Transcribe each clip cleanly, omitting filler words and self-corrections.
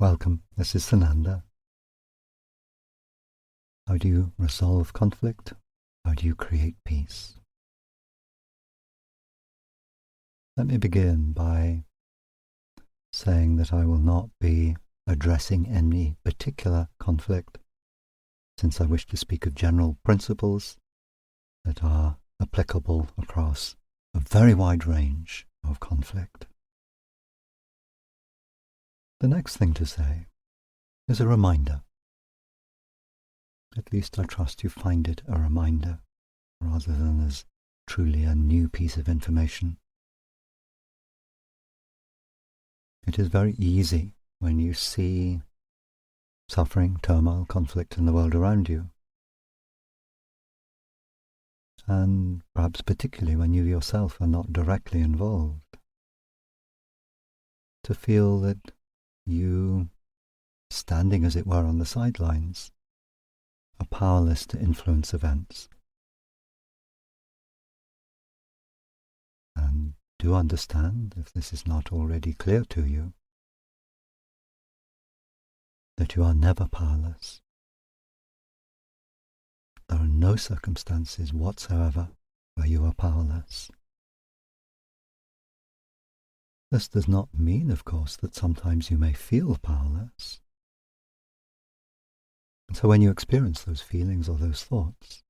Welcome, this is Sananda. How do you resolve conflict? How do you create peace? Let me begin by saying that I will not be addressing any particular conflict, since I wish to speak of general principles that are applicable across a very wide range of conflict. The next thing to say is a reminder. At least I trust you find it a reminder, rather than as truly a new piece of information. It is very easy when you see suffering, turmoil, conflict in the world around you, and perhaps particularly when you yourself are not directly involved, to feel that you, standing as it were on the sidelines, are powerless to influence events. And do understand, if this is not already clear to you, that you are never powerless. There are no circumstances whatsoever where you are powerless. This does not mean, of course, that sometimes you may feel powerless. And so when you experience those feelings or those thoughts,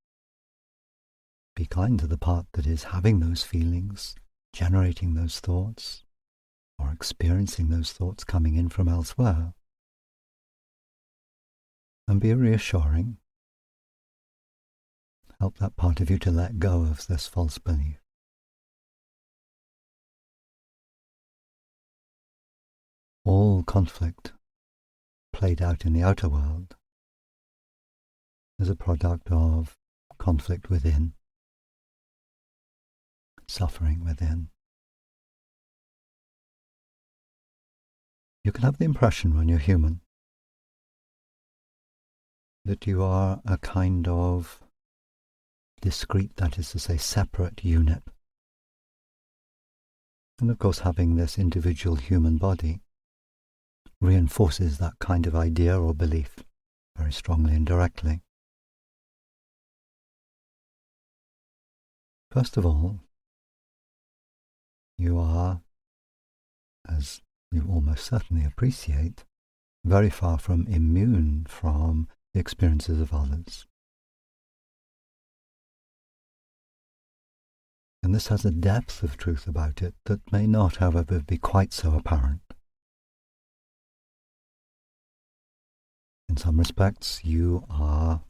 be kind to the part that is having those feelings, generating those thoughts, or experiencing those thoughts coming in from elsewhere. And be reassuring. Help that part of you to let go of this false belief. All conflict played out in the outer world is a product of conflict within, suffering within. You can have the impression when you're human that you are a kind of discrete, that is to say, separate unit. And of course, having this individual human body reinforces that kind of idea or belief very strongly and directly. First of all, you are, as you almost certainly appreciate, very far from immune from the experiences of others. And this has a depth of truth about it that may not, however, be quite so apparent. In some respects, you are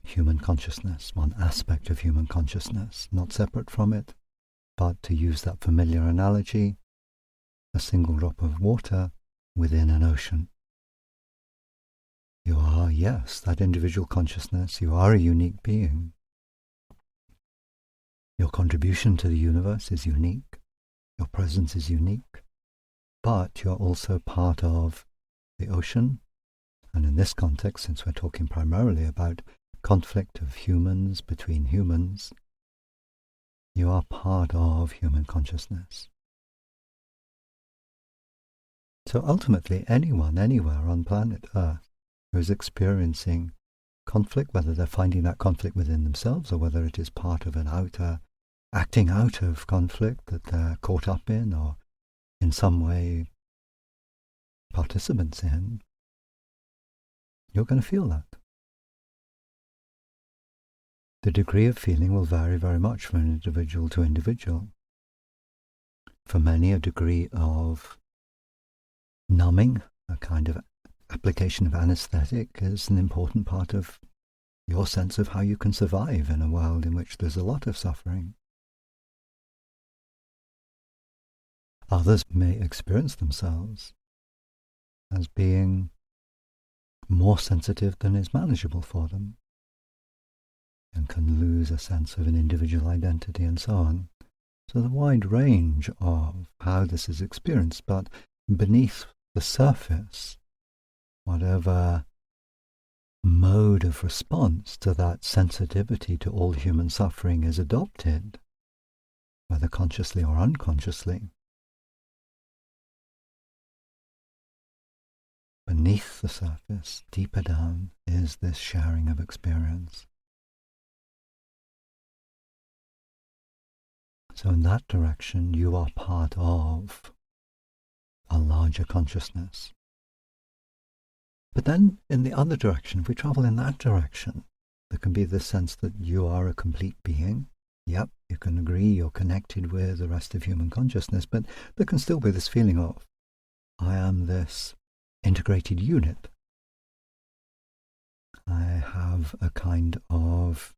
human consciousness, one aspect of human consciousness, not separate from it, but, to use that familiar analogy, a single drop of water within an ocean. You are, yes, that individual consciousness. You are a unique being. Your contribution to the universe is unique. Your presence is unique. But you're also part of the ocean. And in this context, since we're talking primarily about conflict of humans between humans, you are part of human consciousness. So ultimately, anyone, anywhere on planet Earth who is experiencing conflict, whether they're finding that conflict within themselves or whether it is part of an outer acting out of conflict that they're caught up in or in some way participants in, you're going to feel that. The degree of feeling will vary very much from individual to individual. For many, a degree of numbing, a kind of application of anesthetic, is an important part of your sense of how you can survive in a world in which there's a lot of suffering. Others may experience themselves as being more sensitive than is manageable for them, and can lose a sense of an individual identity and so on. So the wide range of how this is experienced, but beneath the surface, whatever mode of response to that sensitivity to all human suffering is adopted, whether consciously or unconsciously, beneath the surface, deeper down, is this sharing of experience. So in that direction, you are part of a larger consciousness. But then in the other direction, if we travel in that direction, there can be this sense that you are a complete being. Yep, you can agree you're connected with the rest of human consciousness, but there can still be this feeling of, I am this integrated unit. I have a kind of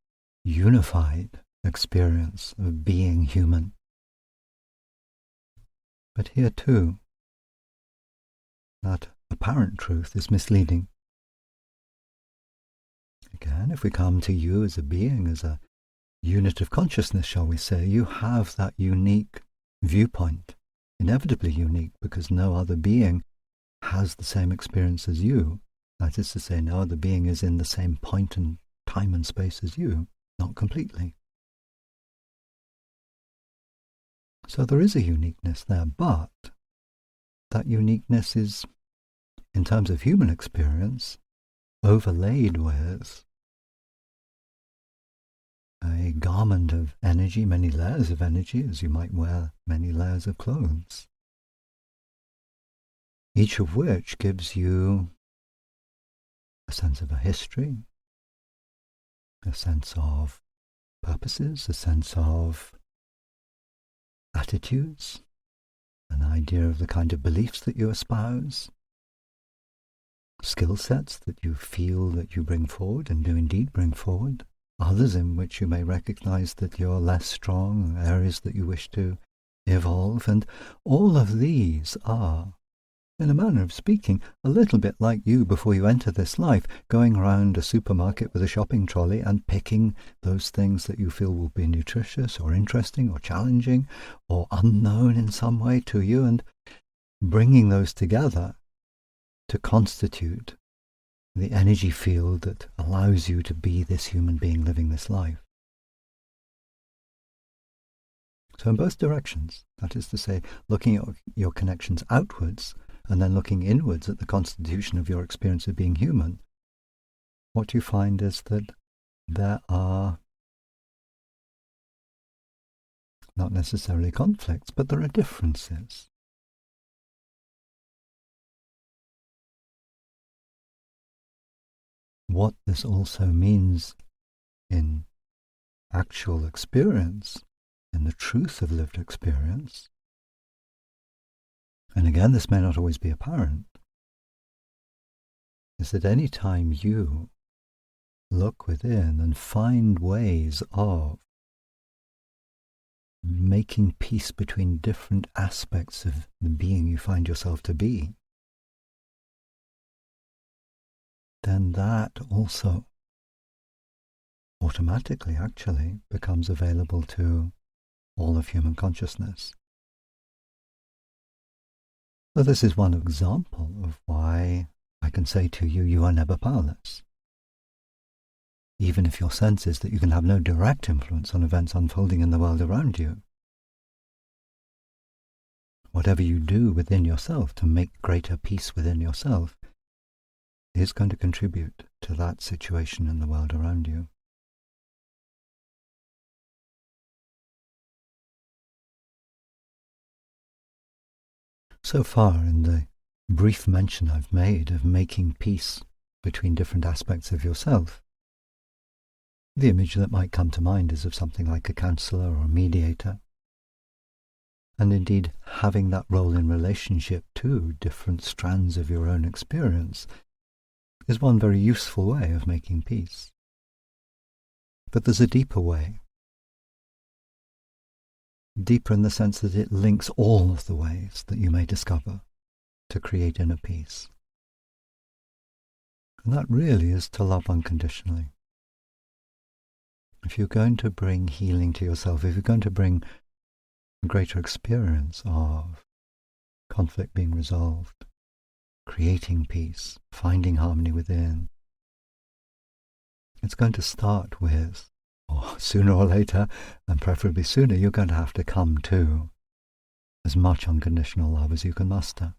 unified experience of being human. But here too, that apparent truth is misleading. Again, if we come to you as a being, as a unit of consciousness, shall we say, you have that unique viewpoint, inevitably unique, because no other being has the same experience as you. That is to say, no other being is in the same point in time and space as you, not completely. So there is a uniqueness there, but that uniqueness is, in terms of human experience, overlaid with a garment of energy, many layers of energy, as you might wear many layers of clothes, each of which gives you a sense of a history, a sense of purposes, a sense of attitudes, an idea of the kind of beliefs that you espouse, skill sets that you feel that you bring forward and do indeed bring forward, others in which you may recognize that you're less strong, areas that you wish to evolve, and all of these are, in a manner of speaking, a little bit like you before you enter this life, going around a supermarket with a shopping trolley and picking those things that you feel will be nutritious or interesting or challenging or unknown in some way to you, and bringing those together to constitute the energy field that allows you to be this human being living this life. So in both directions, that is to say, looking at your connections outwards and then looking inwards at the constitution of your experience of being human, what you find is that there are not necessarily conflicts, but there are differences. What this also means in actual experience, in the truth of lived experience, and again, this may not always be apparent, is that any time you look within and find ways of making peace between different aspects of the being you find yourself to be, then that also automatically actually becomes available to all of human consciousness. So this is one example of why I can say to you, you are never powerless. Even if your sense is that you can have no direct influence on events unfolding in the world around you, whatever you do within yourself to make greater peace within yourself is going to contribute to that situation in the world around you. So far, in the brief mention I've made of making peace between different aspects of yourself, the image that might come to mind is of something like a counselor or a mediator. And indeed, having that role in relationship to different strands of your own experience is one very useful way of making peace. But there's a deeper way. Deeper in the sense that it links all of the ways that you may discover to create inner peace. And that really is to love unconditionally. If you're going to bring healing to yourself, if you're going to bring a greater experience of conflict being resolved, creating peace, finding harmony within, it's going to start with, or sooner or later, and preferably sooner, you're going to have to come to as much unconditional love as you can muster.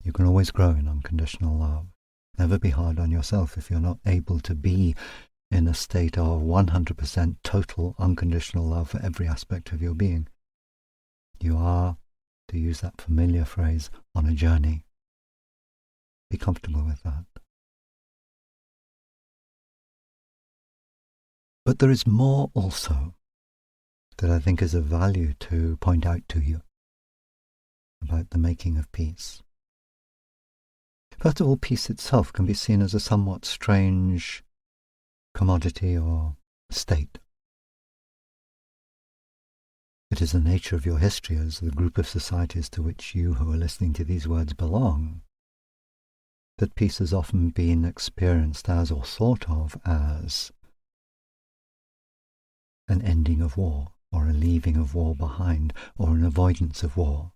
You can always grow in unconditional love. Never be hard on yourself if you're not able to be in a state of 100% total unconditional love for every aspect of your being. You are, to use that familiar phrase, on a journey. Be comfortable with that. But there is more also that I think is of value to point out to you about the making of peace. First of all, peace itself can be seen as a somewhat strange commodity or state. It is the nature of your history as the group of societies to which you who are listening to these words belong, that peace has often been experienced as, or thought of as, an ending of war, or a leaving of war behind, or an avoidance of war.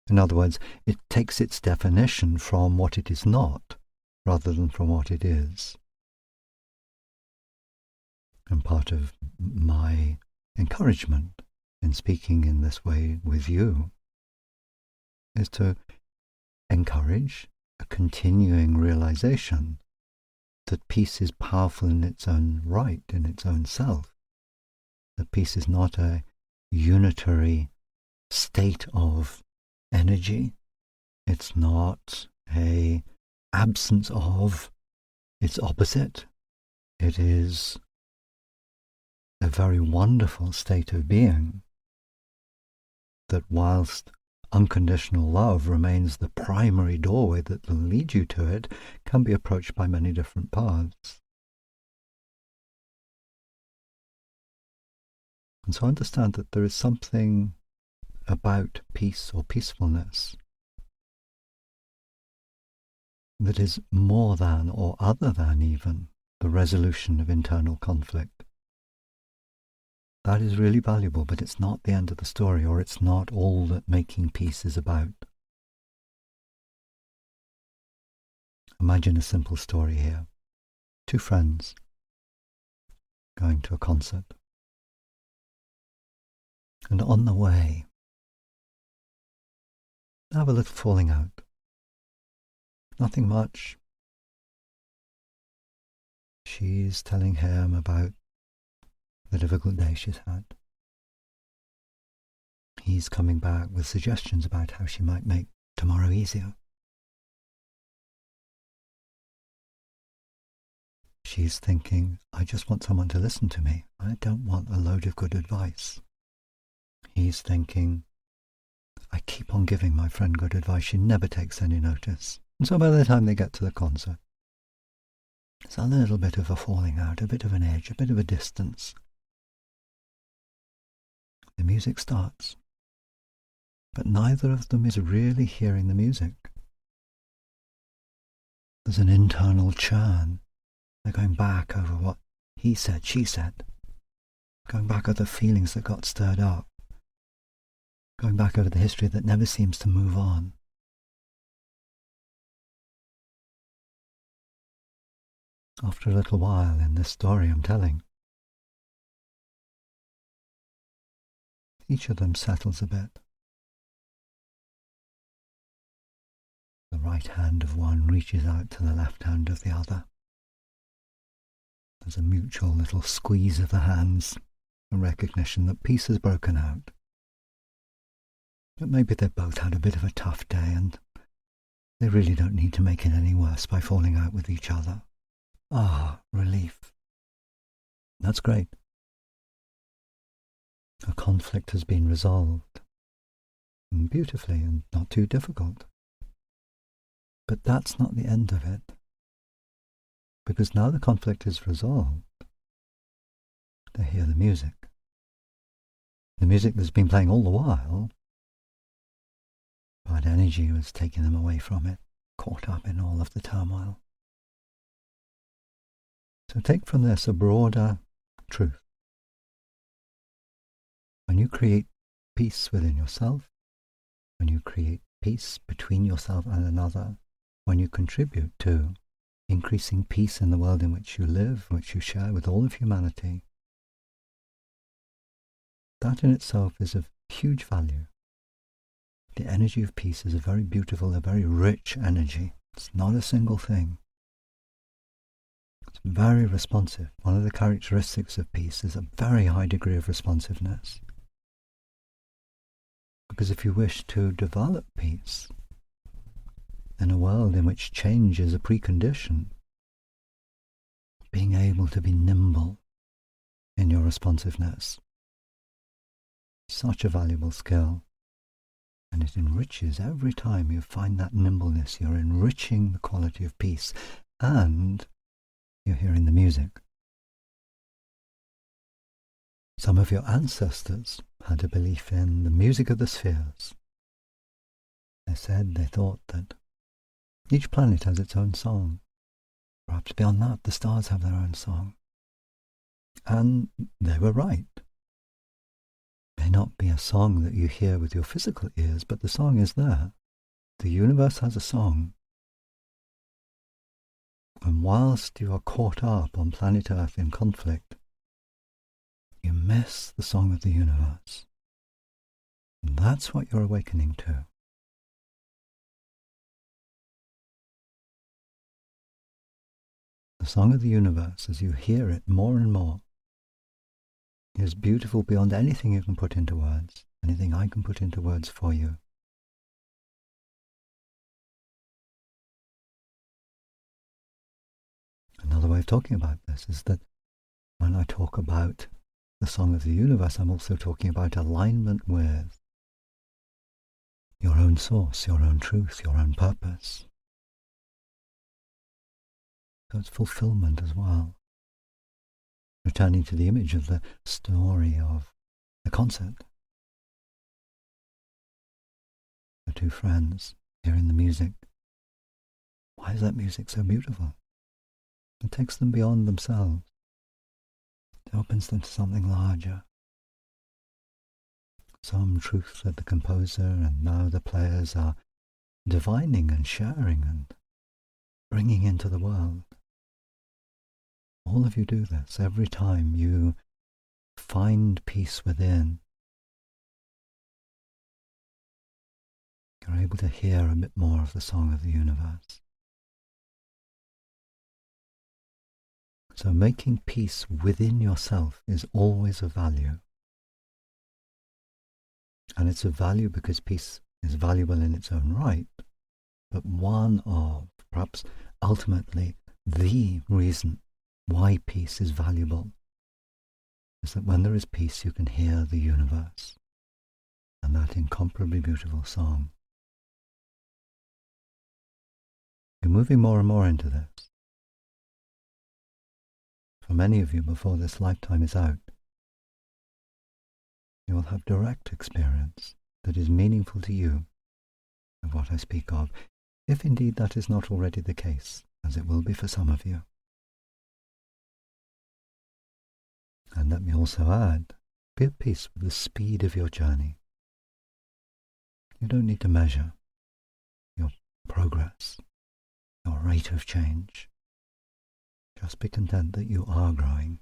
In other words, it takes its definition from what it is not, rather than from what it is. And part of my encouragement in speaking in this way with you is to encourage a continuing realization that peace is powerful in its own right, in its own self. That peace is not a unitary state of energy. It's not an absence of its opposite. It is a very wonderful state of being that, whilst unconditional love remains the primary doorway that will lead you to it, can be approached by many different paths. And so understand that there is something about peace or peacefulness that is more than or other than even the resolution of internal conflict. That is really valuable, but it's not the end of the story, or it's not all that making peace is about. Imagine a simple story here. Two friends going to a concert. And on the way, have a little falling out. Nothing much. She's telling him about the difficult day she's had. He's coming back with suggestions about how she might make tomorrow easier. She's thinking, I just want someone to listen to me. I don't want a load of good advice. He's thinking, I keep on giving my friend good advice. She never takes any notice. And so by the time they get to the concert, there's a little bit of a falling out, a bit of an edge, a bit of a distance. The music starts, but neither of them is really hearing the music. There's an internal churn. They're going back over what he said, she said, going back over the feelings that got stirred up, going back over the history that never seems to move on. After a little while in this story I'm telling, each of them settles a bit. The right hand of one reaches out to the left hand of the other. There's a mutual little squeeze of the hands, a recognition that peace has broken out. But maybe they've both had a bit of a tough day and they really don't need to make it any worse by falling out with each other. Ah, relief. That's great. A conflict has been resolved, and beautifully and not too difficult. But that's not the end of it, because now the conflict is resolved, they hear the music. The music that's been playing all the while, but energy was taking them away from it, caught up in all of the turmoil. So take from this a broader truth. When you create peace within yourself, when you create peace between yourself and another, when you contribute to increasing peace in the world in which you live, which you share with all of humanity, that in itself is of huge value. The energy of peace is a very beautiful, a very rich energy. It's not a single thing. It's very responsive. One of the characteristics of peace is a very high degree of responsiveness. Because if you wish to develop peace in a world in which change is a precondition, being able to be nimble in your responsiveness, such a valuable skill. And it enriches every time you find that nimbleness. You're enriching the quality of peace, and you're hearing the music. Some of your ancestors had a belief in the music of the spheres. They said they thought that each planet has its own song. Perhaps beyond that, the stars have their own song. And they were right. It may not be a song that you hear with your physical ears, but the song is there. The universe has a song. And whilst you are caught up on planet Earth in conflict, you miss the song of the universe. And that's what you're awakening to. The song of the universe, as you hear it more and more, is beautiful beyond anything you can put into words, anything I can put into words for you. Another way of talking about this is that when I talk about the song of the universe, I'm also talking about alignment with your own source, your own truth, your own purpose. So it's fulfillment as well. Returning to the image of the story of the concert. The two friends hearing the music. Why is that music so beautiful? It takes them beyond themselves. It opens them to something larger. Some truth that the composer and now the players are divining and sharing and bringing into the world. All of you do this every time you find peace within. You're able to hear a bit more of the song of the universe. So making peace within yourself is always a value. And it's a value because peace is valuable in its own right, but one of, perhaps ultimately, the reason why peace is valuable is that when there is peace you can hear the universe and that incomparably beautiful song. You're moving more and more into this. For many of you, before this lifetime is out, you will have direct experience that is meaningful to you of what I speak of, if indeed that is not already the case, as it will be for some of you. And let me also add, be at peace with the speed of your journey. You don't need to measure your progress, your rate of change. Just be content that you are growing.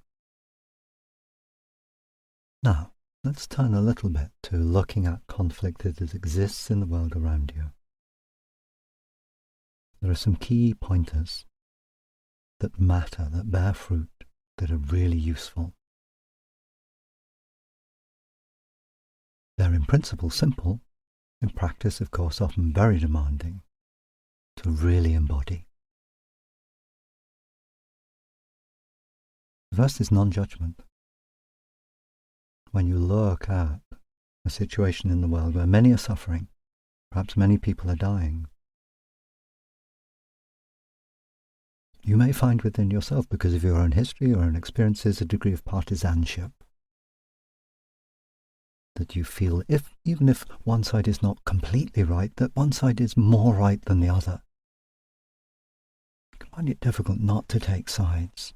Now, let's turn a little bit to looking at conflict as it exists in the world around you. There are some key pointers that matter, that bear fruit, that are really useful. They're in principle simple, in practice, of course, often very demanding to really embody. The first is non-judgment. When you look at a situation in the world where many are suffering, perhaps many people are dying, you may find within yourself, because of your own history, your own experiences, a degree of partisanship. That you feel, even if one side is not completely right, that one side is more right than the other. You can find it difficult not to take sides.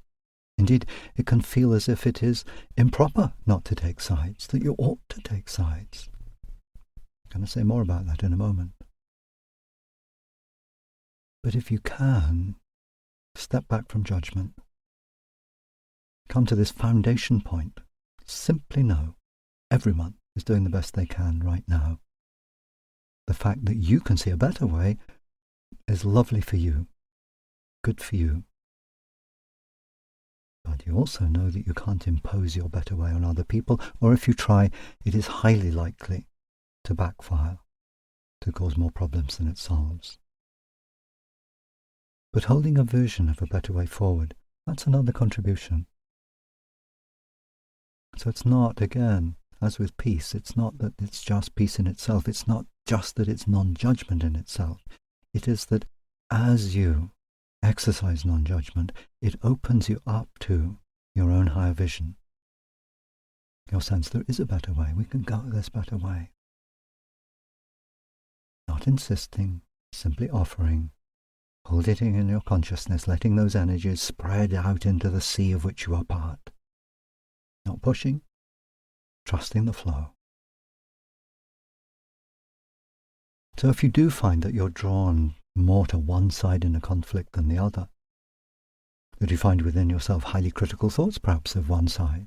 Indeed, it can feel as if it is improper not to take sides, that you ought to take sides. I'm going to say more about that in a moment. But if you can, step back from judgment. Come to this foundation point. Simply know everyone is doing the best they can right now. The fact that you can see a better way is lovely for you, good for you. But you also know that you can't impose your better way on other people, or if you try, it is highly likely to backfire, to cause more problems than it solves. But holding a vision of a better way forward, that's another contribution. So it's not, again, as with peace, it's not that it's just peace in itself. It's not just that it's non-judgment in itself. It is that as you exercise non-judgment, it opens you up to your own higher vision. Your sense there is a better way. We can go this better way. Not insisting, simply offering, holding it in your consciousness, letting those energies spread out into the sea of which you are part. Not pushing, trusting the flow. So if you do find that you're drawn more to one side in a conflict than the other, that you find within yourself highly critical thoughts perhaps of one side,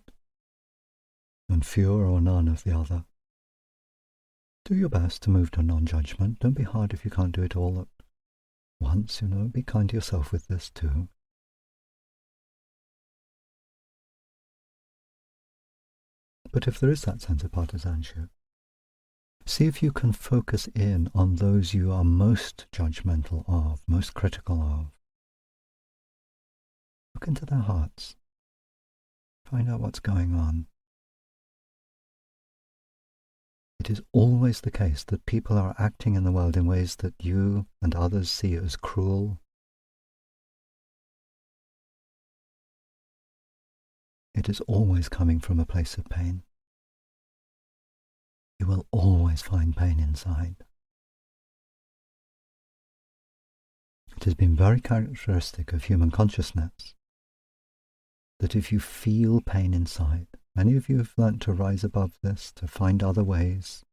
and fewer or none of the other, do your best to move to non-judgment. Don't be hard if you can't do it all at once, be kind to yourself with this too. But if there is that sense of partisanship, see if you can focus in on those you are most judgmental of, most critical of. Look into their hearts. Find out what's going on. It is always the case that people are acting in the world in ways that you and others see as cruel. It is always coming from a place of pain. You will always find pain inside. It has been very characteristic of human consciousness that if you feel pain inside, many of you have learnt to rise above this, to find other ways.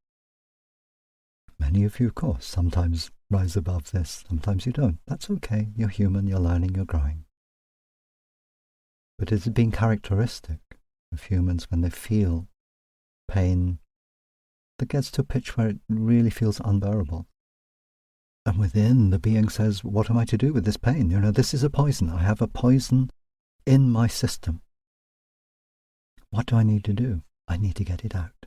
Many of you, of course, sometimes rise above this, sometimes you don't. That's okay. You're human, you're learning, you're growing. But it has been characteristic of humans when they feel pain that gets to a pitch where it really feels unbearable. And within, the being says, what am I to do with this pain? This is a poison. I have a poison in my system. What do I need to do? I need to get it out.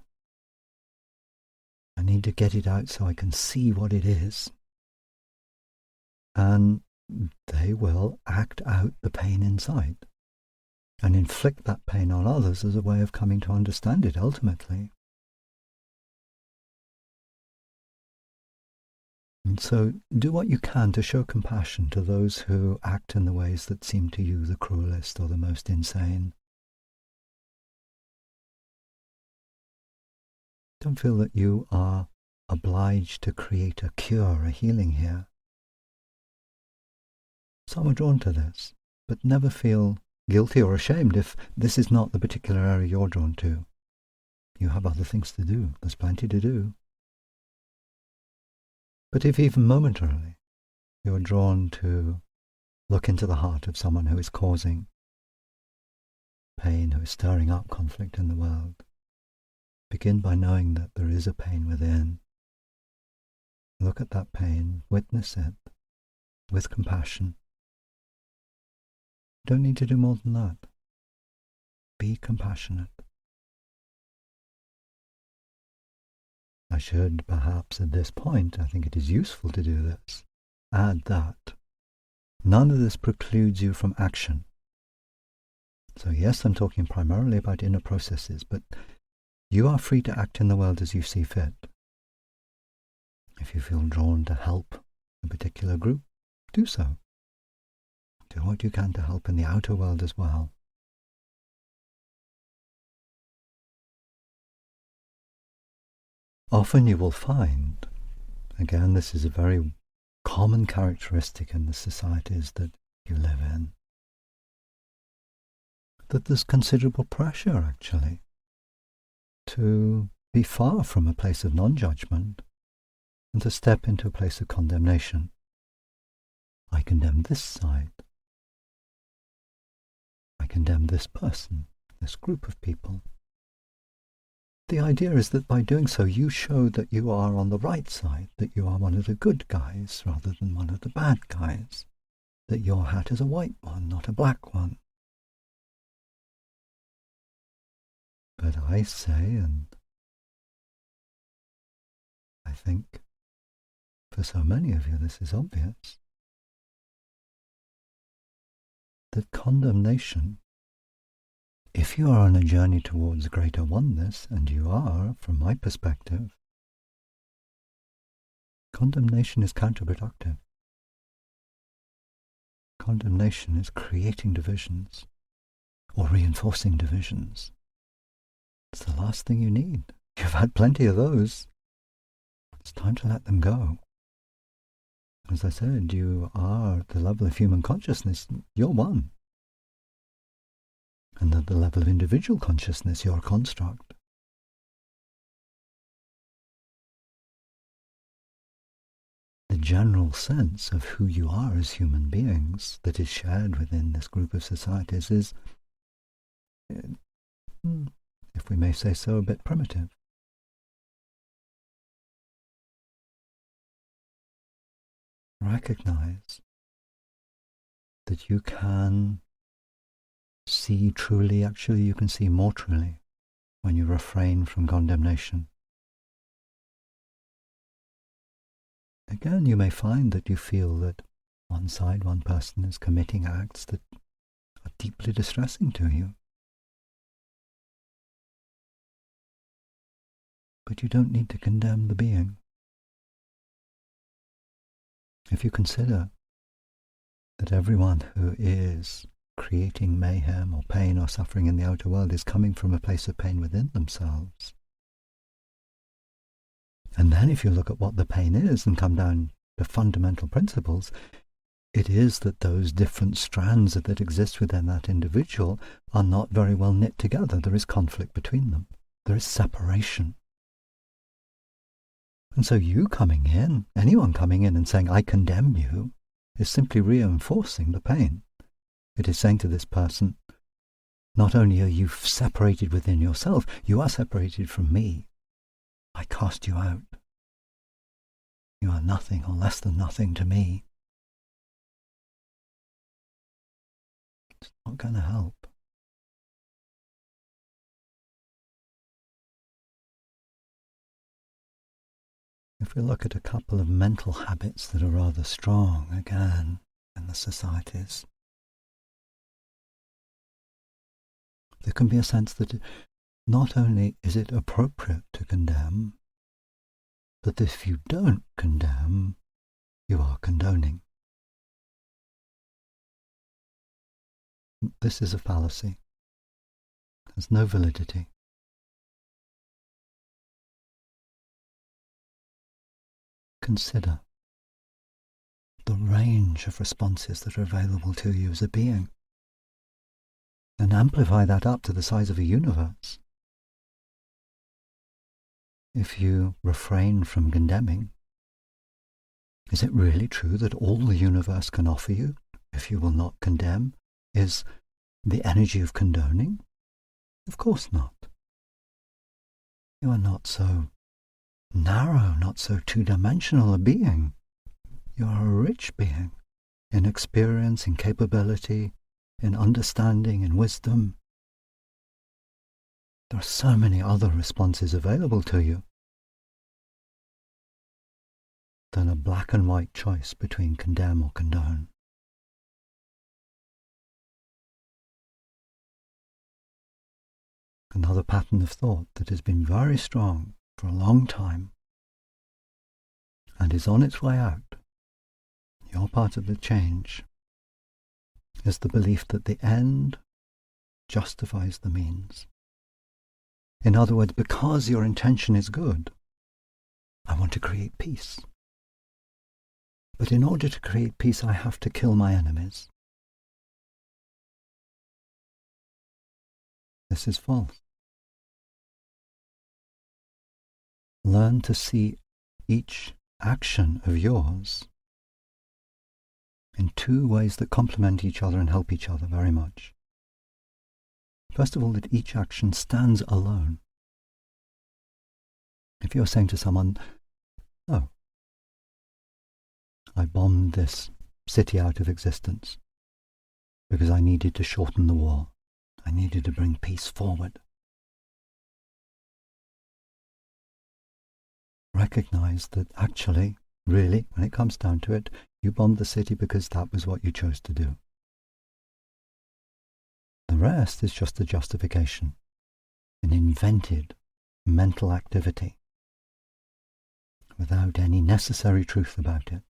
I need to get it out so I can see what it is. And they will act out the pain inside and inflict that pain on others as a way of coming to understand it ultimately. And so do what you can to show compassion to those who act in the ways that seem to you the cruelest or the most insane. Don't feel that you are obliged to create a cure, a healing here. Some are drawn to this, but never feel guilty or ashamed if this is not the particular area you're drawn to. You have other things to do. There's plenty to do. But if even momentarily you're drawn to look into the heart of someone who is causing pain, who is stirring up conflict in the world, begin by knowing that there is a pain within. Look at that pain, witness it with compassion. You don't need to do more than that. Be compassionate. I should perhaps at this point, I think it is useful to do this, add that none of this precludes you from action. So yes, I'm talking primarily about inner processes, but you are free to act in the world as you see fit. If you feel drawn to help a particular group, do so. Do what you can to help in the outer world as well. Often you will find, again, this is a very common characteristic in the societies that you live in, that there's considerable pressure, actually, to be far from a place of non-judgment and to step into a place of condemnation. I condemn this side. I condemn this person, this group of people. the idea is that by doing so, you show that you are on the right side, that you are one of the good guys rather than one of the bad guys, that your hat is a white one, not a black one. But I say, and I think for so many of you this is obvious, that condemnation, if you are on a journey towards greater oneness, and you are, from my perspective, condemnation is counterproductive. Condemnation is creating divisions or reinforcing divisions. It's the last thing you need. You've had plenty of those. It's time to let them go. As I said, you are at the level of human consciousness, you're one. And at the level of individual consciousness, you're a construct. The general sense of who you are as human beings that is shared within this group of societies is, if we may say so, a bit primitive. Recognize that you can see truly, actually you can see more truly when you refrain from condemnation. Again, you may find that you feel that one side, one person is committing acts that are deeply distressing to you. But you don't need to condemn the being. If you consider that everyone who is creating mayhem or pain or suffering in the outer world is coming from a place of pain within themselves, and then if you look at what the pain is and come down to fundamental principles, it is that those different strands that exist within that individual are not very well knit together. There is conflict between them. There is separation. And so you coming in, anyone coming in and saying, I condemn you, is simply reinforcing the pain. It is saying to this person, not only are you separated within yourself, you are separated from me. I cast you out. You are nothing or less than nothing to me. It's not going to help. If we look at a couple of mental habits that are rather strong, again, in the societies, there can be a sense that not only is it appropriate to condemn, but if you don't condemn, you are condoning. This is a fallacy. It has no validity. Consider the range of responses that are available to you as a being, and amplify that up to the size of a universe. If you refrain from condemning, is it really true that all the universe can offer you, if you will not condemn, is the energy of condoning? Of course not. You are not so narrow, not so two-dimensional a being. You are a rich being in experience, in capability, in understanding, in wisdom. There are so many other responses available to you than a black and white choice between condemn or condone. Another pattern of thought that has been very strong for a long time and is on its way out, your part of the change, is the belief that the end justifies the means. In other words, because your intention is good, I want to create peace. But in order to create peace, I have to kill my enemies. This is false. Learn to see each action of yours in two ways that complement each other and help each other very much. First of all, that each action stands alone. If you're saying to someone, oh, I bombed this city out of existence because I needed to shorten the war, I needed to bring peace forward, recognize that actually, really, when it comes down to it, you bombed the city because that was what you chose to do. The rest is just a justification, an invented mental activity without any necessary truth about it.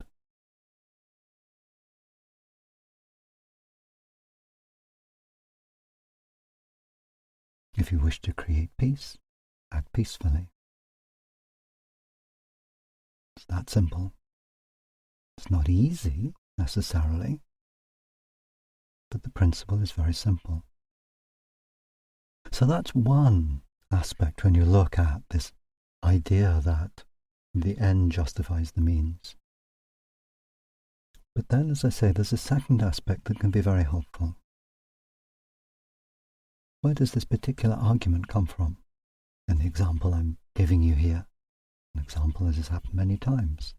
If you wish to create peace, act peacefully. It's that simple. It's not easy, necessarily, but the principle is very simple. So that's one aspect when you look at this idea that the end justifies the means. But then, as I say, there's a second aspect that can be very helpful. Where does this particular argument come from? In the example I'm giving you here, an example that has happened many times.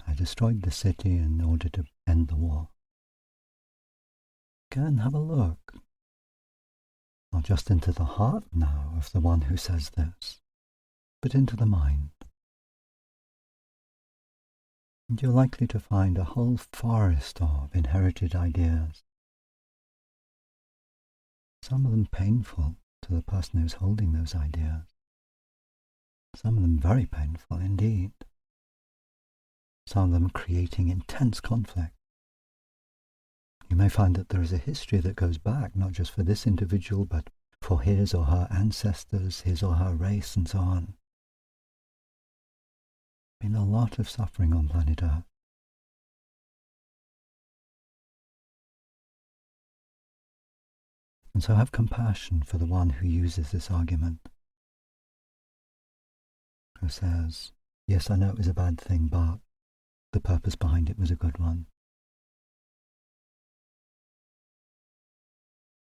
I destroyed the city in order to end the war. Again, have a look, not just into the heart now of the one who says this, but into the mind. And you're likely to find a whole forest of inherited ideas, some of them painful to the person who's holding those ideas, some of them very painful indeed, some of them creating intense conflict. You may find that there is a history that goes back, not just for this individual, but for his or her ancestors, his or her race, and so on. Been a lot of suffering on planet Earth. And so have compassion for the one who uses this argument, who says, yes, I know it was a bad thing, but the purpose behind it was a good one.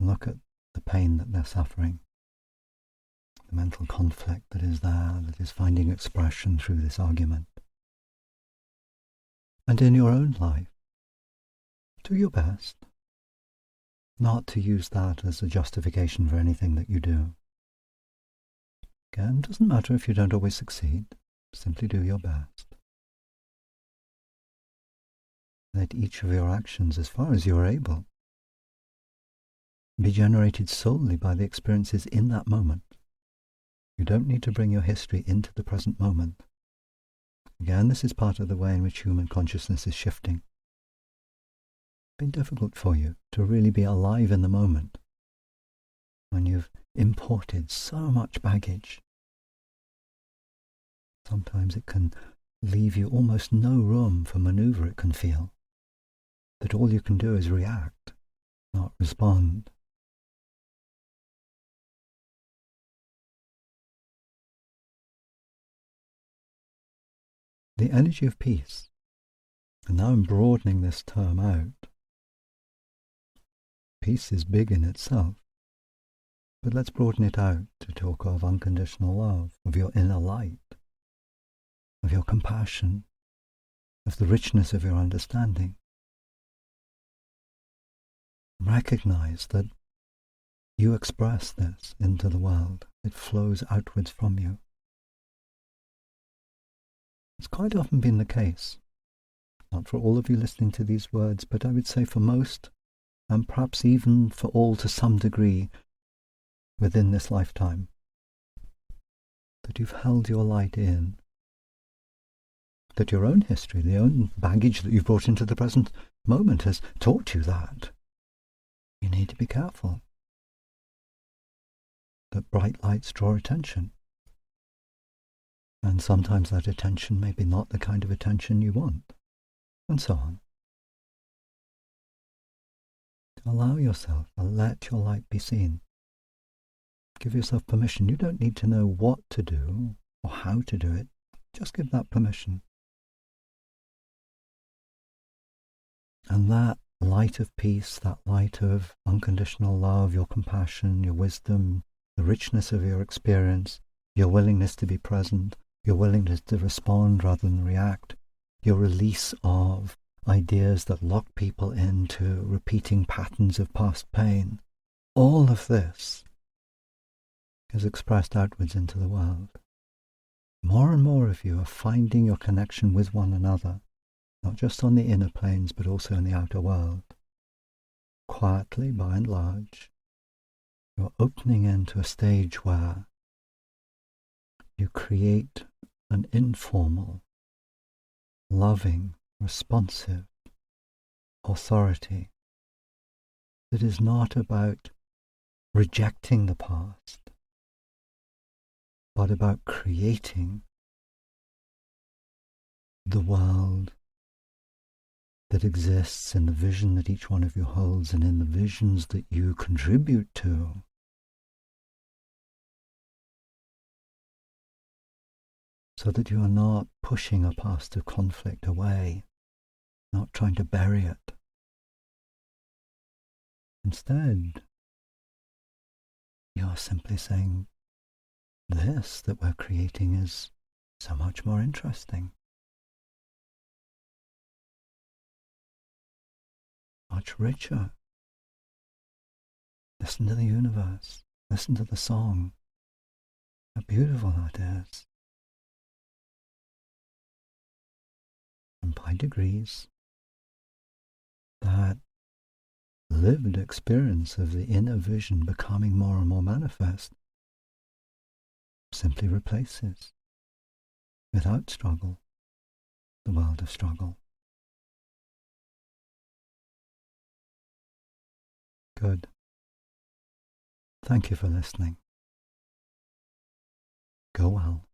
Look at the pain that they're suffering, the mental conflict that is there, that is finding expression through this argument. And in your own life, do your best not to use that as a justification for anything that you do. Again, it doesn't matter if you don't always succeed, simply do your best. Let each of your actions, as far as you are able, be generated solely by the experiences in that moment. You don't need to bring your history into the present moment. Again, this is part of the way in which human consciousness is shifting. It's been difficult for you to really be alive in the moment when you've imported so much baggage. Sometimes it can leave you almost no room for maneuver, it can feel. That all you can do is react, not respond. The energy of peace, and now I'm broadening this term out. Peace is big in itself, but let's broaden it out to talk of unconditional love, of your inner light, of your compassion, of the richness of your understanding. Recognize that you express this into the world. It flows outwards from you. It's quite often been the case, not for all of you listening to these words, but I would say for most, and perhaps even for all to some degree within this lifetime, that you've held your light in, that your own history, the own baggage that you've brought into the present moment has taught you that. You need to be careful, that bright lights draw attention. And sometimes that attention may be not the kind of attention you want, and so on. Allow yourself, let your light be seen. Give yourself permission. You don't need to know what to do or how to do it. Just give that permission. And that light of peace, that light of unconditional love, your compassion, your wisdom, the richness of your experience, your willingness to be present, your willingness to respond rather than react, your release of ideas that lock people into repeating patterns of past pain, all of this is expressed outwards into the world. More and more of you are finding your connection with one another, not just on the inner planes, but also in the outer world. Quietly, by and large, you're opening into a stage where you create an informal, loving, responsive authority that is not about rejecting the past, but about creating the world that exists in the vision that each one of you holds and in the visions that you contribute to. So that you are not pushing a past of conflict away, not trying to bury it. Instead, you are simply saying, this that we're creating is so much more interesting, much richer. Listen to the universe. Listen to the song. How beautiful that is. And by degrees, that lived experience of the inner vision becoming more and more manifest simply replaces, without struggle, the world of struggle. Good. Thank you for listening. Go well.